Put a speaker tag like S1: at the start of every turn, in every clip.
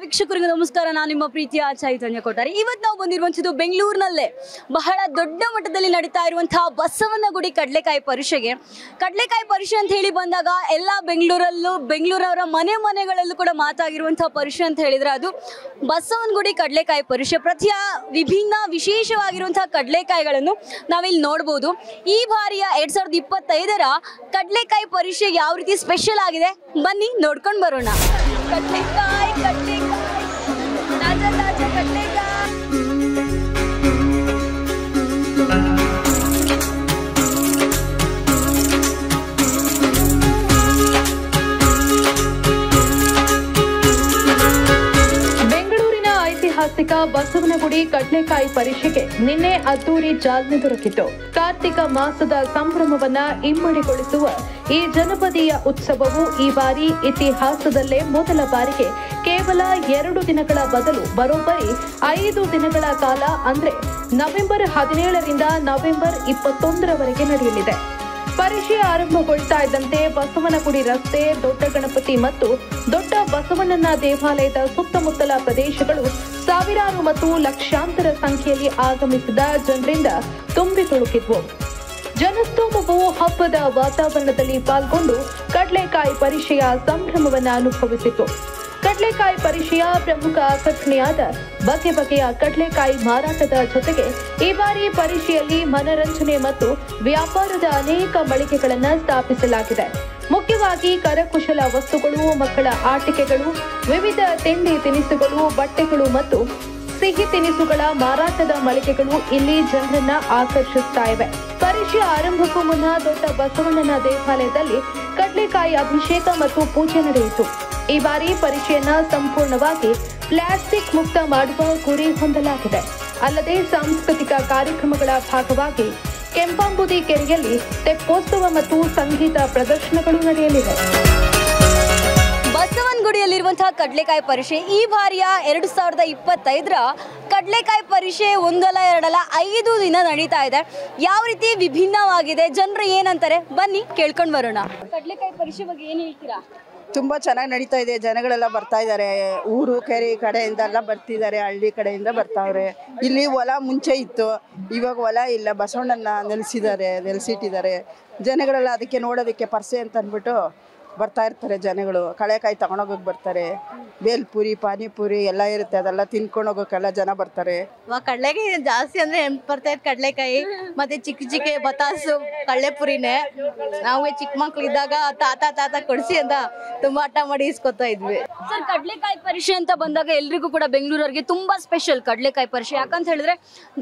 S1: ವೀಕ್ಷಕರಿಗೆ ನಮಸ್ಕಾರ. ನಾನು ನಿಮ್ಮ ಪ್ರೀತಿಯ ಚೈತನ್ಯ ಕೊಟ್ಟಾರೆ. ಇವತ್ತು ನಾವು ಬಂದಿರುವಂಥದ್ದು ಬೆಂಗಳೂರಿನಲ್ಲೇ ಬಹಳ ದೊಡ್ಡ ಮಟ್ಟದಲ್ಲಿ ನಡೀತಾ ಇರುವಂತಹ ಬಸವನಗುಡಿ ಕಡಲೆಕಾಯಿ ಪರಿಷೆಗೆ. ಕಡಲೆಕಾಯಿ ಪರಿಷೆ ಅಂತ ಹೇಳಿ ಬಂದಾಗ ಎಲ್ಲ ಬೆಂಗಳೂರವರ ಮನೆಗಳಲ್ಲೂ ಕೂಡ ಮಾತಾಗಿರುವಂತಹ ಪರಿಷೆ ಅಂತ ಹೇಳಿದ್ರೆ ಅದು ಬಸವನಗುಡಿ ಕಡಲೆಕಾಯಿ ಪರಿಷೆ. ಪ್ರತಿಯ ವಿಭಿನ್ನ ವಿಶೇಷವಾಗಿರುವಂತಹ ಕಡಲೆಕಾಯಿಗಳನ್ನು ನಾವಿಲ್ಲಿ ನೋಡ್ಬೋದು. ಈ ಬಾರಿಯ 2025ರ ಕಡಲೆಕಾಯಿ ಪರಿಷೆ ಯಾವ ರೀತಿ ಸ್ಪೆಷಲ್ ಆಗಿದೆ ಬನ್ನಿ ನೋಡ್ಕೊಂಡು ಬರೋಣ. ಕಡಲೆಕಾಯಿ ತಾಜಾ ಕಡಲೆಕಾಯಿ.
S2: ಬೆಂಗಳೂರಿನ ಐತಿಹಾಸಿಕ ಬಸವನಗುಡಿ ಕಡಲೆಕಾಯಿ ಪರಿಷೆಗೆ ನಿನ್ನೆ ಅದ್ದೂರಿ ಚಾಲನೆ ದೊರಕಿತು. ಕಾರ್ತಿಕ ಮಾಸದ ಸಂಭ್ರಮವನ್ನ ಇಮ್ಮಡಿಗೊಳಿಸುವ ಈ ಜನಪದೀಯ ಉತ್ಸವವು ಈ ಬಾರಿ ಇತಿಹಾಸದಲ್ಲೇ ಮೊದಲ ಬಾರಿಗೆ ಕೇವಲ 2 ದಿನಗಳ ಬದಲು ಬರೋಬ್ಬರಿ 5 ದಿನಗಳ ಕಾಲ ಅಂದ್ರೆ ನವೆಂಬರ್ 17ರಿಂದ ನವೆಂಬರ್ 21ರವರೆಗೆ ನಡೆಯಲಿದೆ. ಪರಿಷೆ ಆರಂಭಗೊಳ್ತಾ ಇದ್ದಂತೆ ಬಸವನಗುಡಿ ರಸ್ತೆ, ದೊಡ್ಡ ಗಣಪತಿ ಮತ್ತು ದೊಡ್ಡ ಬಸವಣ್ಣನ ದೇವಾಲಯದ ಸುತ್ತಮುತ್ತಲ ಪ್ರದೇಶಗಳು ಸಾವಿರಾರು ಮತ್ತು ಲಕ್ಷಾಂತರ ಸಂಖ್ಯೆಯಲ್ಲಿ ಆಗಮಿಸಿದ ಜನರಿಂದ ತುಂಬಿ ತುಳುಕಿದ್ವು. ಜನಸ್ತೋಮವು ಹಬ್ಬದ ವಾತಾವರಣದಲ್ಲಿ ಪಾಲ್ಗೊಂಡು ಕಡಲೆಕಾಯಿ ಪರಿಷೆಯ ಸಂಭ್ರಮವನ್ನು ಅನುಭವಿಸಿತು. ಕಡಲೆಕಾಯಿ ಪರಿಷೆಯ ಪ್ರಮುಖ ಆಕರ್ಷಣೆಯಾದ ಬಗೆ ಬಗೆಯ ಕಡಲೆಕಾಯಿ ಮಾರಾಟದ ಜೊತೆಗೆ ಈ ಬಾರಿ ಪರಿಷೆಯಲ್ಲಿ ಮನರಂಜನೆ ಮತ್ತು ವ್ಯಾಪಾರದ ಅನೇಕ ಮಳಿಗೆಗಳನ್ನು ಸ್ಥಾಪಿಸಲಾಗಿದೆ. ಮುಖ್ಯವಾಗಿ ಕರಕುಶಲ ವಸ್ತುಗಳು, ಮಕ್ಕಳ ಆಟಿಕೆಗಳು, ವಿವಿಧ ತಿಂಡಿ ತಿನಿಸುಗಳು, ಬಟ್ಟೆಗಳು ಮತ್ತು ಸಿಹಿ ತಿನಿಸುಗಳ ಮಾರಾಟದ ಮಳಿಗೆಗಳು ಇಲ್ಲಿ ಜನರನ್ನ ಆಕರ್ಷಿಸ್ತಾ ಇವೆ. ಪರಿಷೆ ಆರಂಭಕ್ಕೂ ಮುನ್ನ ದೊಡ್ಡ ಬಸವಣ್ಣನ ದೇವಾಲಯದಲ್ಲಿ ಕಡಲೆಕಾಯಿ ಅಭಿಷೇಕ ಮತ್ತು ಪೂಜೆ ನಡೆಯಿತು. ಈ ಬಾರಿ ಪರಿಷೆಯನ್ನ ಸಂಪೂರ್ಣವಾಗಿ ಪ್ಲಾಸ್ಟಿಕ್ ಮುಕ್ತ ಮಾಡುವ ಗುರಿ ಹೊಂದಲಾಗಿದೆ. ಅಲ್ಲದೆ ಸಾಂಸ್ಕೃತಿಕ ಕಾರ್ಯಕ್ರಮಗಳ ಭಾಗವಾಗಿ ಕೆಂಪಾಂಬುದಿ ಕೆರೆಯಲ್ಲಿ ತೆಪ್ಪೋತ್ಸವ ಮತ್ತು ಸಂಗೀತ ಪ್ರದರ್ಶನಗಳು ನಡೆಯಲಿವೆ.
S1: ಬಸವನಗುಡಿಯಲ್ಲಿರುವಂತಹ ಕಡಲೆಕಾಯಿ ಪರಿಷೆ ಈ ಬಾರಿಯ 2025ರ ಕಡಲೆಕಾಯಿ ಪರಿಷೆ ಒಂದಲ್ಲ ಎರಡಲ್ಲ 5 ದಿನ ನಡೀತಾ ಇದೆ. ಯಾವ ರೀತಿ ವಿಭಿನ್ನವಾಗಿದೆ, ಜನರು ಏನಂತಾರೆ ಬನ್ನಿ ಕೇಳ್ಕೊಂಡು ಬರೋಣ. ಕಡಲೆಕಾಯಿ ಪರಿಷೆ ಬಗ್ಗೆ ಏನು ಹೇಳ್ತೀರಾ?
S3: ತುಂಬ ಚೆನ್ನಾಗಿ ನಡೀತಾ ಇದೆ. ಜನಗಳೆಲ್ಲ ಬರ್ತಾ ಇದ್ದಾರೆ. ಊರು ಕೆರೆ ಕಡೆಯಿಂದೆಲ್ಲ ಬರ್ತಿದ್ದಾರೆ, ಹಳ್ಳಿ ಕಡೆಯಿಂದ ಬರ್ತಾವ್ರೆ. ಇಲ್ಲಿ ಹೊಲ ಮುಂಚೆ ಇತ್ತು, ಇವಾಗ ಹೊಲ ಇಲ್ಲ, ಬಸವಣ್ಣನ ನೆಲೆಸಿಟ್ಟಿದ್ದಾರೆ. ಜನಗಳೆಲ್ಲ ಅದಕ್ಕೆ ನೋಡೋದಕ್ಕೆ ಪರಿಷೆ ಅಂತ ಅಂದ್ಬಿಟ್ಟು ಬರ್ತಾ ಇರ್ತಾರೆ. ಜನಗಳು ಕಡಲೆಕಾಯಿ ತಗೊಂಡೋಗಕ್ಕೆ ಬರ್ತಾರೆ. ಬೇಲ್ಪುರಿ, ಪಾನಿಪುರಿ ಎಲ್ಲ ಇರುತ್ತೆ, ಅದೆಲ್ಲ ತಿನ್ಕೊಂಡು ಹೋಗೋಕ್ಕೆಲ್ಲ ಜನ ಬರ್ತಾರೆ.
S4: ಕಡಲೆಕಾಯಿ ಜಾಸ್ತಿ ಅಂದ್ರೆ ಬರ್ತಾ ಇತ್ತು. ಕಡಲೆಕಾಯಿ ಮತ್ತೆ ಚಿಕ್ಕ ಬತಾಸು ಕಡಲೆಪುರಿನೇ ನಾವು ಚಿಕ್ಕ ಮಕ್ಳು ಇದ್ದಾಗ ತಾತ ಕೊಡಿಸಿ ಅಂತ ತುಂಬಾ ಆಟ ಮಾಡಿ ಇಸ್ಕೊತಾ ಇದ್ವಿ.
S1: ಸರ್, ಕಡಲೆಕಾಯಿ ಪರಿಷೆ ಅಂತ ಬಂದಾಗ ಎಲ್ರಿಗೂ ಕೂಡ ಬೆಂಗಳೂರವ್ರಿಗೆ ತುಂಬಾ ಸ್ಪೆಷಲ್ ಕಡಲೆಕಾಯಿ ಪರಿಷೆ. ಯಾಕಂತ ಹೇಳಿದ್ರೆ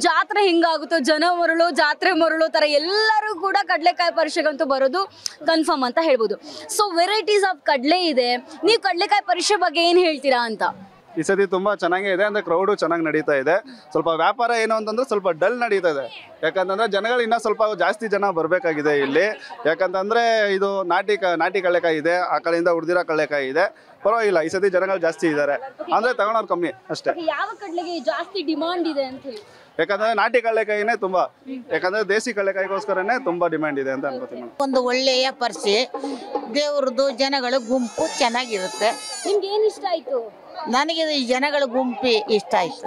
S1: ಜಾತ್ರೆ ಹಿಂಗಾಗುತ್ತೋ, ಜನ ಮರಳು ಜಾತ್ರೆ ಮರಳು ತರ ಎಲ್ಲರೂ ಕೂಡ ಕಡಲೆಕಾಯಿ ಪರಿಷೆಗಂತೂ ಬರೋದು ಕನ್ಫರ್ಮ್ ಅಂತ ಹೇಳ್ಬೋದು. ಸೊ ವೆರೈಟೀಸ್ ಆಫ್ ಕಡಲೆ ಇದೆ. ನೀವು ಕಡಲೆಕಾಯಿ ಪರಿಷೆ ಬಗ್ಗೆ ಏನು ಹೇಳ್ತೀರಾ ಅಂತ?
S5: ಈ ಸತಿ ತುಂಬ ಚೆನ್ನಾಗೇ ಇದೆ. ಅಂದರೆ ಕ್ರೌಡು ಚೆನ್ನಾಗಿ ನಡೀತಾ ಇದೆ. ಸ್ವಲ್ಪ ವ್ಯಾಪಾರ ಏನು ಅಂತಂದ್ರೆ ಸ್ವಲ್ಪ ಡಲ್ ನಡೀತಾ ಇದೆ. ಯಾಕಂತಂದರೆ ಜನಗಳು ಇನ್ನೂ ಸ್ವಲ್ಪ ಜಾಸ್ತಿ ಜನ ಬರಬೇಕಾಗಿದೆ ಇಲ್ಲಿ. ಯಾಕಂತಂದರೆ ಇದು ನಾಟಿ ಕಡಲೆಕಾಯಿ ಇದೆ, ಆ ಕಡೆಯಿಂದ ಉಳಿದಿರೋ ಕಡಲೆಕಾಯಿ ಇದೆ. ಪರವಾಗಿಲ್ಲ, ಈ ಸತಿ ಜನಗಳು ಜಾಸ್ತಿ ಇದ್ದಾರೆ. ಅಂದರೆ ತಗೊಳೋರು ಕಮ್ಮಿ ಅಷ್ಟೇ.
S1: ಯಾವ ಕಡಲೆಗೆ ಜಾಸ್ತಿ ಡಿಮಾಂಡ್ ಇದೆ ಅಂತ ಹೇಳಿ?
S5: ಯಾಕಂದ್ರೆ ನಾಟಿ ಕಡಲೆಕಾಯಿನೇ ತುಂಬಾ, ಯಾಕಂದ್ರೆ ದೇಸಿ ಕಡಲೆಕಾಯಿಗೋಸ್ಕರನೇ ತುಂಬಾ ಡಿಮ್ಯಾಂಡ್ ಇದೆ ಅಂತ ಅನ್ಕೋತೀನಿ.
S4: ಒಂದು ಒಳ್ಳೆಯ ಪರಿಷೆ, ದೇವ್ರದ್ದು ಜನಗಳ ಗುಂಪು ಚೆನ್ನಾಗಿರುತ್ತೆ.
S1: ನಿಮ್ಗೆ ಏನ್ ಇಷ್ಟ ಆಯ್ತು?
S4: ನನಗೆ ಈ ಜನಗಳ ಗುಂಪು ಇಷ್ಟ ಆಯ್ತು.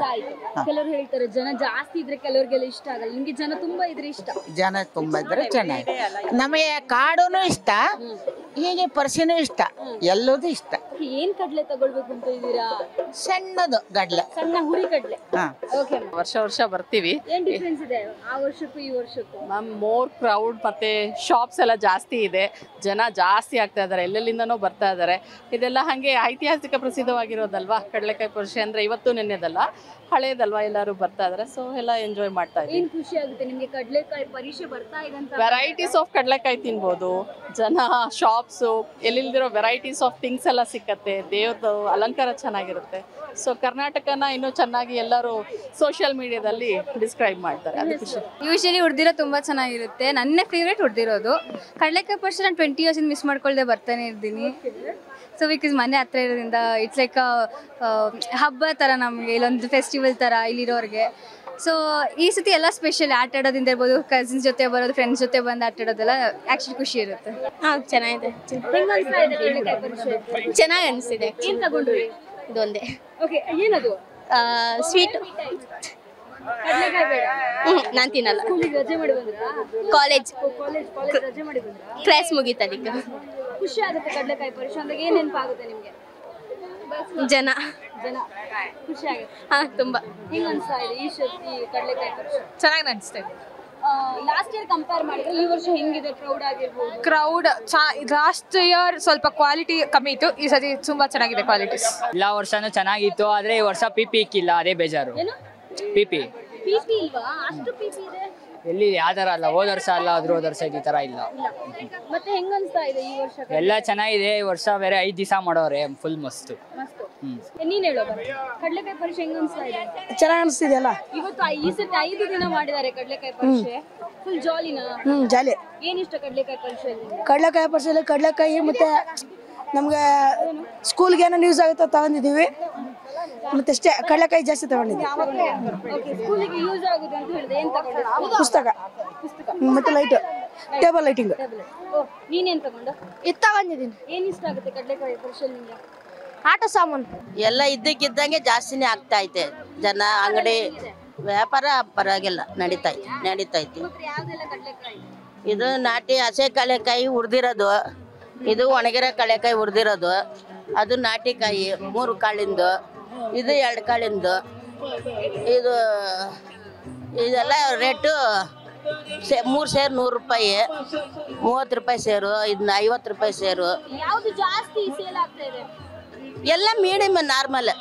S1: ಕೆಲವರು ಹೇಳ್ತಾರೆ ಜನ ಜಾಸ್ತಿ ಇದ್ರೆ ಕೆಲವರಿಗೆಲ್ಲ ಇಷ್ಟ ಆಗಲ್ಲ. ನಿಮ್ಗೆ ಜನ ತುಂಬಾ ಇದ್ರೆ ಇಷ್ಟ?
S4: ಜನ ತುಂಬಾ ಇದ್ರೆ ಚೆನ್ನಾಗಿ. ನಮಗೆ ಕಾಡುನು ಇಷ್ಟ, ಹೀಗೆ ಪರಿಷೆನೂ ಇಷ್ಟ, ಎಲ್ಲದೂ ಇಷ್ಟ.
S1: ಏನ್ ಕಡ್ಲೆ ತಗೊಳ್ಬೇಕು ಅಂತ ಇದೀರಾ?
S4: ಸಣ್ಣದು ಗಡ್ಲೆ,
S1: ಸಣ್ಣ ಹುರಿ ಕಡ್ಲೆ. ಓಕೆ,
S6: ವರ್ಷ ಬರ್ತೀವಿ.
S1: ಏನ್ ಡಿಫರೆನ್ಸ್ ಇದೆ ಆ ವರ್ಷಕ್ಕೂ ಈ ವರ್ಷಕ್ಕೂ?
S6: ಮ್ಯಾಮ್, ಮೋರ್ ಕ್ರೌಡ್ ಮತ್ತೆ ಶಾಪ್ಸ್ ಎಲ್ಲ ಜಾಸ್ತಿ ಇದೆ, ಜನ ಜಾಸ್ತಿ ಆಗ್ತಾ ಇದಾರೆ, ಎಲ್ಲೆಲ್ಲಿಂದನೋ ಬರ್ತಾ ಇದಾರೆ. ಇದೆಲ್ಲ ಹಂಗೆ ಐತಿಹಾಸಿಕ ಪ್ರಸಿದ್ಧವಾಗಿರೋದಲ್ವಾ ಕಡಲೆಕಾಯಿ ಪರಿಷೆ ಅಂದ್ರೆ, ಇವತ್ತು ನೆನ್ನೆದಲ್ಲ, ಹಳೇದಲ್ವಾ, ಎಲ್ಲರೂ ಬರ್ತಾ ಇದಾರೆ. ಸೊ ಎಲ್ಲ ಎಂಜಾಯ್ ಮಾಡ್ತಾ ಇದ್ದೀವಿ.
S1: ಏನ್ ಖುಷಿ ಆಗುತ್ತೆ ನಿಮ್ಗೆ ಕಡಲೆಕಾಯಿ ಪರಿಷೆ ಬರ್ತಾ ಇದೆ ಅಂತ?
S6: ವೆರೈಟೀಸ್ ಆಫ್ ಕಡಲೆಕಾಯಿ ತಿನ್ಬೋದು, ಜನ ಶಾಪ್ಸು ಎಲ್ಲಿಲ್ದಿರೋ ವೆರೈಟೀಸ್ ಆಫ್ ಥಿಂಗ್ಸ್ ಎಲ್ಲ ಸಿಕ್ಕತ್ತೆ, ದೇವ್ರದ್ದು ಅಲಂಕಾರ ಚೆನ್ನಾಗಿರುತ್ತೆ. ಸೊ ಕರ್ನಾಟಕನ ಇನ್ನೂ ಚೆನ್ನಾಗಿ ಎಲ್ಲರೂ ಸೋಷಿಯಲ್ ಮೀಡಿಯಾದಲ್ಲಿ ಡಿಸ್ಕ್ರೈಬ್ ಮಾಡ್ತಾರೆ. ಅದು ಖುಷಿ.
S7: ಯೂಶಲಿ ಹುಡ್ದಿರೋ ತುಂಬ ಚೆನ್ನಾಗಿರುತ್ತೆ. ನನ್ನ ಫೇವ್ರೇಟ್ ಹುಡ್ದಿರೋದು ಕಡಲೆಕಾಯಿ ಪರಿಷೆ. ನಾನು 20 years ಮಿಸ್ ಮಾಡ್ಕೊಳ್ದೆ ಬರ್ತಾನೆ ಇದ್ದೀನಿ. ಸೊ ಬಿಕಾಸ್ ಮನೆ ಹತ್ರ ಇರೋದ್ರಿಂದ ಇಟ್ಸ್ ಲೈಕ್ ಹಬ್ಬ ಥರ, ನಮಗೆ ಇಲ್ಲೊಂದು ಫೆಸ್ಟಿವಲ್ ಥರ ಇಲ್ಲಿರೋರಿಗೆ. ಸೊ ಈ ಸತಿ ಎಲ್ಲ ಸ್ಪೆಷಲ್ ಆಟ ಆಡೋದ್ರಿಂದ ಇರ್ಬೋದು, ಕಸಿನ್ಸ್ ಜೊತೆ ಬರೋದು, ಫ್ರೆಂಡ್ಸ್ ಜೊತೆ ಬಂದು ಆಟ ಆಡೋದೆಲ್ಲ ಆ್ಯಕ್ಚುಲಿ ಖುಷಿ ಇರುತ್ತೆ.
S1: ಚೆನ್ನಾಗಿದೆ.
S7: ಚೆನ್ನಾಗಿ ಅನಿಸ್ತಿದೆ.
S4: ಇದೊಂದೇ
S1: ಓಕೆ ಏನದು
S4: ಸ್ವೀಟ್
S1: ಕಡಲೆಕಾಯಿ ಬೇಡ
S4: ನಾನು ತಿನ್ನಲ್ಲ
S1: ಸ್ಕೂಲಿಗೆ ರಜೆ ಮಾಡಿ ಬಂದ್ರಾ
S4: ಕಾಲೇಜ್
S1: ಕಾಲೇಜ್ ರಜೆ ಮಾಡಿ ಬಂದ್ರಾ
S4: ಕ್ಲಾಸ್ ಮುಗೀತದಕ್ಕೆ
S1: ಖುಷಿ ಆಗುತ್ತೆ ಕಡಲೆಕಾಯಿ ಪರಿಷೆ ಅಂದಾಗ ಏನ್ ನೆನಪಾಗುತ್ತೆ ನಿಮ್ಗೆ
S4: ಜನ
S1: ಖುಷಿ ಆಗುತ್ತೆ
S4: ಹಾ ತುಂಬಾ
S1: ಹೆಂಗ್ ಅನ್ಸ್ತಾ ಇದೆ ಈ ಕಡಲೆಕಾಯಿ ಪರಿಷೆ
S8: ಚೆನ್ನಾಗಿ ಅನಿಸ್ತಾ ಇದೆ.
S1: ಲಾಸ್ಟ್ ಇಯರ್ ಕಂಪೇರ್ ಮಾಡಿದ್ರೆ ಈ ವರ್ಷ ಹೆಂಗಿದೆ ಕ್ರೌಡ್ ಆಗಿರ್ಬೋದು
S8: ಕ್ರೌಡ್ ಲಾಸ್ಟ್ ಇಯರ್ ಸ್ವಲ್ಪ ಕ್ವಾಲಿಟಿ ಕಮ್ಮಿ ಇತ್ತು, ಈ ಸತಿ ತುಂಬಾ ಚೆನ್ನಾಗಿದೆ ಕ್ವಾಲಿಟೀಸ್.
S9: ಎಲ್ಲ ವರ್ಷನೂ ಚೆನ್ನಾಗಿತ್ತು, ಆದ್ರೆ ಈ ವರ್ಷ ಪಿಪಿ ಇಕ್ಕಿಲ್ಲ, ಅದೇ ಬೇಜಾರು. ಪಿಪಿ
S1: ಇಲ್ವಾ? ಅಷ್ಟು ಪಿಪಿ ಇದೆ
S9: ಎಲ್ಲಿ ಯಾವ ತರ ಅಲ್ಲ, ಹೋದ ವರ್ಷ ಅಲ್ಲ ಅದ್ರ ಹೋದ ವರ್ಷ ಈ ತರ ಇಲ್ಲ.
S1: ಮತ್ತೆ ಹೆಂಗ್ ಅನ್ಸ್ತಾ ಇದೆ ಈ ವರ್ಷ?
S9: ಎಲ್ಲ ಚೆನ್ನಾಗಿದೆ. ಈ ವರ್ಷ ಬೇರೆ 5 ದಿವಸ ಮಾಡೋರೆ, ಫುಲ್ ಮಸ್ತ್.
S1: ನೀನ್ ಹೇಳೋ ಕಡಲೆಕಾಯಿ ಪರಿಷೆ ಹೆಂಗ್ ಅನ್ಸ್ತಾ ಇದೆ?
S3: ಚೆನ್ನಾಗಿ ಅನಿಸ್ತಿದೆಯಲ್ಲ.
S1: ಇವತ್ತು ಈ ಸತಿ 5 ದಿನ ಮಾಡಿದ್ದಾರೆ ಕಡಲೆಕಾಯಿ ಪರಿಷೆ. ಫುಲ್ ಜಾಲಿನಾ?
S3: ಜಾಲಿ.
S1: ಏನಿಷ್ಟ ಕಡಲೆಕಾಯಿ ಪರಿಷೆಯಲ್ಲಿ?
S3: ಕಡಲೆಕಾಯಿ ಪರಿಷೆಯಲ್ಲಿ ಕಡಲೆಕಾಯಿ ಮತ್ತೆ ನಮ್ಗೆ ಸ್ಕೂಲ್ಗೆ ಏನೋ ಯೂಸ್ ಆಗುತ್ತೆ ತಗೊಂಡಿದ್ದೀವಿ, ಮತ್ತೆ ಅಷ್ಟೇ. ಕಡಲೆಕಾಯಿ ಜಾಸ್ತಿ ತಗೊಂಡಿದ್ದೀವಿ.
S1: ಸ್ಕೂಲಿಗೆ ಯೂಸ್ ಆಗುತ್ತೆ ಅಂತ ಹೇಳಿದೆ. ಏನ್ ತಗೊಂಡೆ?
S3: ಪುಸ್ತಕ ಮತ್ತೆ ಲೈಟ್, ಟೇಬಲ್ ಲೈಟಿಂಗ್.
S1: ನೀನೇನ್ ತಗೊಂಡು?
S4: ಇದು ತಗೊಂಡಿದ್ದೀನಿ.
S1: ಏನ್ ಇಷ್ಟ ಆಗುತ್ತೆ ಕಡಲೆಕಾಯಿ ಪರಿಷೆಯಲ್ಲಿ ನಿಂಗೆ?
S4: ಆಟ ಸಾಮಾನು
S10: ಎಲ್ಲ ಇದ್ದಕ್ಕಿದ್ದಂಗೆ ಜಾಸ್ತಿನೇ ಆಗ್ತಾ ಐತೆ. ಜನ ಅಂಗಡಿ ವ್ಯಾಪಾರ ಪರವಾಗಿಲ್ಲ ನಡೀತೈತಿ. ಇದು ನಾಟಿ ಹಸೆ ಕಡಲೆಕಾಯಿ ಹುರಿದಿರೋದು, ಇದು ಒಣಗಿರೋ ಕಡಲೆಕಾಯಿ ಹುರಿದಿರೋದು, ಅದು ನಾಟಿಕಾಯಿ 3 ಕಾಳಿಂದು, ಇದು 2 ಕಾಳಿಂದು. ಇದೆಲ್ಲ ರೇಟು 3 ಸೇರು 100 ರೂಪಾಯಿ, 30 ರೂಪಾಯಿ ಸೇರು, ಇದನ್ನ 50 ರೂಪಾಯಿ ಸೇರು.
S1: ಯಾವ್ದು ಜಾಸ್ತಿ ಸೇಲ್ ಆಗ್ತಾ ಇದೆ?
S10: ಎಲ್ಲ ಮೀಡಿಯಮ್ ನಾರ್ಮಲ್.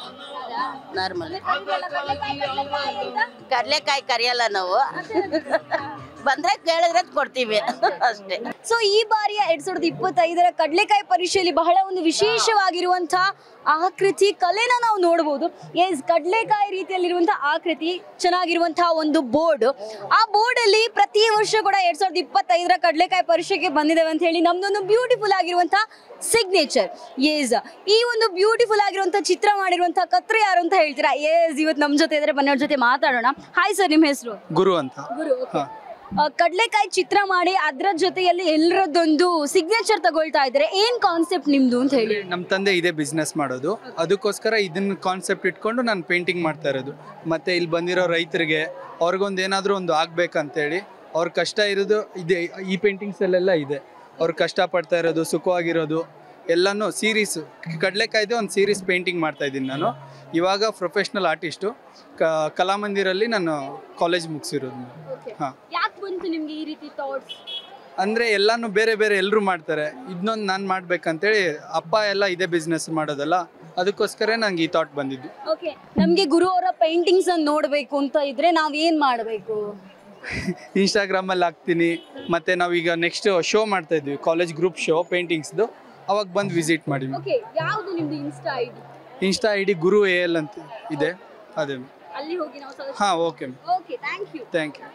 S10: ಕಡಲೆಕಾಯಿ ಕರಿಯಲ್ಲ ನಾವು, ಬಂದ್ರೆ ಕೇಳಿದ್ರೆ ಕೊಡ್ತೀವಿ ಅಷ್ಟೇ.
S1: ಸೊ ಈ ಬಾರಿಯ 2025ರ ಕಡಲೆಕಾಯಿ ಪರಿಷೆಯಲ್ಲಿ ಬಹಳ ಒಂದು ವಿಶೇಷವಾಗಿರುವಂತಹ ಆಕೃತಿ ಕಲೆನ ನಾವು ನೋಡಬಹುದು. ಎಸ್, ಕಡಲೆಕಾಯಿ ರೀತಿಯಲ್ಲಿರುವಂತಹ ಆಕೃತಿ, ಚೆನ್ನಾಗಿರುವಂತಹ ಒಂದು ಬೋರ್ಡ್. ಆ ಬೋರ್ಡ್ ಅಲ್ಲಿ ಪ್ರತಿ ವರ್ಷ ಕೂಡ 2025ರ ಕಡಲೆಕಾಯಿ ಪರಿಷೆಗೆ ಬಂದಿದ್ದೇವೆ ಅಂತ ಹೇಳಿ ನಮ್ದೊಂದು ಬ್ಯೂಟಿಫುಲ್ ಆಗಿರುವಂತಹ ಸಿಗ್ನೇಚರ್. ಎಸ್, ಈ ಒಂದು ಬ್ಯೂಟಿಫುಲ್ ಆಗಿರುವಂತಹ ಚಿತ್ರ ಮಾಡಿರುವಂತಹ ಕತ್ರಿ ಯಾರು ಅಂತ ಹೇಳ್ತೀರಾ? ಎಸ್, ಇವತ್ತು ನಮ್ಮ ಜೊತೆ ಇದ್ರೆ ಬನ್ನಿ ಅವ್ರ ಜೊತೆ ಮಾತಾಡೋಣ. ಹಾಯ್ ಸರ್, ನಿಮ್ಮ ಹೆಸರು?
S5: ಗುರು ಅಂತ.
S1: ಗುರು. ಕಡಲೆಕಾಯಿ ಚಿತ್ರ ಮಾಡಿ ಅದ್ರ ಜೊತೆಯಲ್ಲಿ ಎಲ್ಲರದ್ದೊಂದು ಸಿಗ್ನೇಚರ್ ತಗೊಳ್ತಾ ಇದ್ದಾರೆ. ಏನ್ ಕಾನ್ಸೆಪ್ಟ್ ನಿಮ್ದು ಅಂತ ಹೇಳಿ?
S11: ನಮ್ಮ ತಂದೆ ಇದೇ ಬಿಸ್ನೆಸ್ ಮಾಡೋದು, ಅದಕ್ಕೋಸ್ಕರ ಇದನ್ನ ಕಾನ್ಸೆಪ್ಟ್ ಇಟ್ಕೊಂಡು ನಾನು ಪೇಂಟಿಂಗ್ ಮಾಡ್ತಾ ಇರೋದು. ಮತ್ತೆ ಇಲ್ಲಿ ಬಂದಿರೋ ರೈತರಿಗೆ ಅವ್ರಿಗೊಂದು ಏನಾದರೂ ಒಂದು ಆಗ್ಬೇಕಂತೇಳಿ, ಅವ್ರ ಕಷ್ಟ ಇರೋದು ಇದೆ. ಈ ಪೇಂಟಿಂಗ್ಸಲ್ಲೆಲ್ಲ ಇದೆ, ಅವ್ರು ಕಷ್ಟಪಡ್ತಾ ಇರೋದು, ಸುಖವಾಗಿರೋದು ಎಲ್ಲನೂ ಸೀರೀಸ್. ಕಡಲೆಕಾಯ್ದೆ ಒಂದು ಸೀರೀಸ್ ಪೇಂಟಿಂಗ್ ಮಾಡ್ತಾ ಇದ್ದೀನಿ ನಾನು. ಇವಾಗ ಪ್ರೊಫೆಷ್ನಲ್ ಆರ್ಟಿಸ್ಟು. ಕಲಾಮಂದಿರಲ್ಲಿ ನಾನು ಕಾಲೇಜ್ ಮುಗಿಸಿರೋದು. ಹಾಂ.
S1: ಯಾಕೆ ಬಂತು ನಿಮ್ಗೆ ಈ ರೀತಿ ಥಾಟ್ಸ್?
S11: ಅಂದರೆ ಎಲ್ಲನೂ ಬೇರೆ ಬೇರೆ ಎಲ್ಲರೂ ಮಾಡ್ತಾರೆ, ಇದನ್ನೊಂದು ನಾನು ಮಾಡ್ಬೇಕಂತೇಳಿ. ಅಪ್ಪ ಎಲ್ಲ ಇದೇ ಬಿಸ್ನೆಸ್ ಮಾಡೋದಲ್ಲ, ಅದಕ್ಕೋಸ್ಕರ ನಂಗೆ ಈ ಥಾಟ್ ಬಂದಿದ್ದು.
S1: ಓಕೆ, ನಮಗೆ ಗುರು ಅವರ ಪೇಂಟಿಂಗ್ಸ್ ಅನ್ನು ನೋಡಬೇಕು ಅಂತ ಇದ್ರೆ ನಾವೇನು ಮಾಡಬೇಕು?
S11: ಇನ್ಸ್ಟಾಗ್ರಾಮಲ್ಲಿ ಹಾಕ್ತೀನಿ. ಮತ್ತು ನಾವೀಗ ನೆಕ್ಸ್ಟ್ ಶೋ ಮಾಡ್ತಾ ಇದ್ವಿ, ಕಾಲೇಜ್ ಗ್ರೂಪ್ ಶೋ ಪೇಂಟಿಂಗ್ಸ್ದು, ಅವಾಗ ಬಂದು ವಿಸಿಟ್ ಮಾಡಿ.
S1: ಓಕೆ, ಯಾವುದು ನಿಮ್ದು ಇನ್ಸ್ಟಾ ಐಡಿ?
S11: ಇನ್ಸ್ಟಾ ಐಡಿ ಗುರು AL ಅಂತ ಇದೆ, ಅದೇ.
S1: ಅಲ್ಲಿ ಹೋಗಿ ನಾವು
S11: ಹಾಂ, okay.
S1: Okay, thank you.
S11: Thank you.